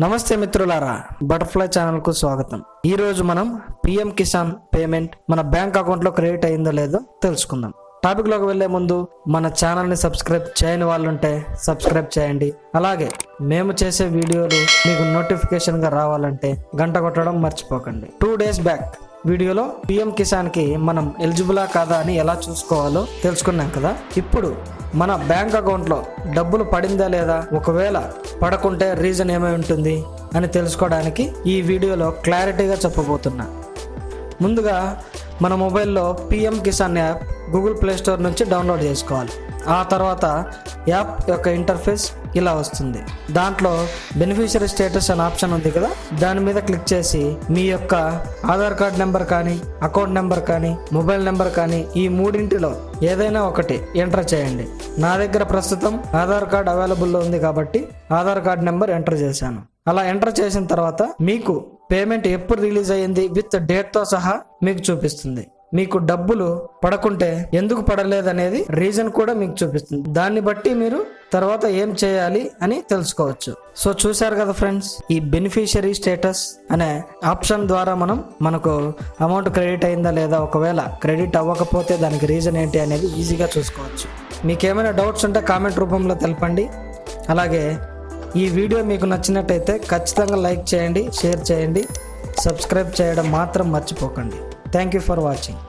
నమస్తే మిత్రులారా, butterfly channel కు స్వాగతం. ఈ రోజు మనం PM కిసాన్ పేమెంట్ మన బ్యాంక్ అకౌంట్ లో క్రెడిట్ అయిందో లేదో తెలుసుకుందాం. టాపిక్ లోకి వెళ్లే ముందు మన ఛానల్ ని సబ్స్క్రైబ్ చేయని వాళ్ళు ఉంటే సబ్స్క్రైబ్ చేయండి. అలాగే మేము చేసే వీడియోలు మీకు నోటిఫికేషన్ గా రావాలంటే గంట కొట్టడం మర్చిపోకండి. 2 days బ్యాక్ వీడియోలో PM కిసాన్ కి మనం ఎలిజిబులా కాదా అని ఎలా చూసుకోవాలో తెలుసుకున్నాం కదా. ఇప్పుడు మన బ్యాంక్ అకౌంట్ లో డబ్బులు పడిందా లేదా, ఒకవేళ పడకుంటే రీజన్ ఏమై ఉంటుంది అని తెలుసుకోవడానికి ఈ వీడియోలో క్లారిటీగా చెప్పబోతున్నా. ముందుగా మన మొబైల్లో PM Kisan app Google play store నుంచి డౌన్లోడ్ చేసుకోవాలి. ఆ తర్వాత యాప్ యొక్క ఇంటర్ఫేస్ ఇలా వస్తుంది. దాంట్లో బెనిఫిషియరీ స్టేటస్ అనే ఆప్షన్ ఉంది కదా, దాని మీద క్లిక్ చేసి మీ యొక్క ఆధార్ కార్డ్ నెంబర్ కానీ, అకౌంట్ నెంబర్ కానీ, మొబైల్ నెంబర్ కానీ ఈ మూడింటిలో ఏదైనా ఒకటి ఎంటర్ చేయండి. నా దగ్గర ప్రస్తుతం ఆధార్ కార్డ్ అవైలబుల్లో ఉంది కాబట్టి ఆధార్ కార్డ్ నెంబర్ ఎంటర్ చేశాను. అలా ఎంటర్ చేసిన తర్వాత మీకు పేమెంట్ ఎప్పుడు రిలీజ్ అయ్యింది విత్ డేట్ తో సహా మీకు చూపిస్తుంది. మీకు డబ్బులు పడకుంటే ఎందుకు పడలేదనేది రీజన్ కూడా మీకు చూపిస్తుంది. దాన్ని బట్టి మీరు తర్వాత ఏం చేయాలి అని తెలుసుకోవచ్చు. సో చూశారు కదా ఫ్రెండ్స్, ఈ బెనిఫిషియరీ స్టేటస్ అనే ఆప్షన్ ద్వారా మనకు అమౌంట్ క్రెడిట్ అయిందా లేదా, ఒకవేళ క్రెడిట్ అవ్వకపోతే దానికి రీజన్ ఏంటి అనేది ఈజీగా చూసుకోవచ్చు. మీకేమైనా డౌట్స్ ఉంటే కామెంట్ రూపంలో తెలపండి. అలాగే ఈ వీడియో మీకు నచ్చినట్టయితే ఖచ్చితంగా లైక్ చేయండి, షేర్ చేయండి, సబ్స్క్రైబ్ చేయడం మాత్రం మర్చిపోకండి. Thank you for watching.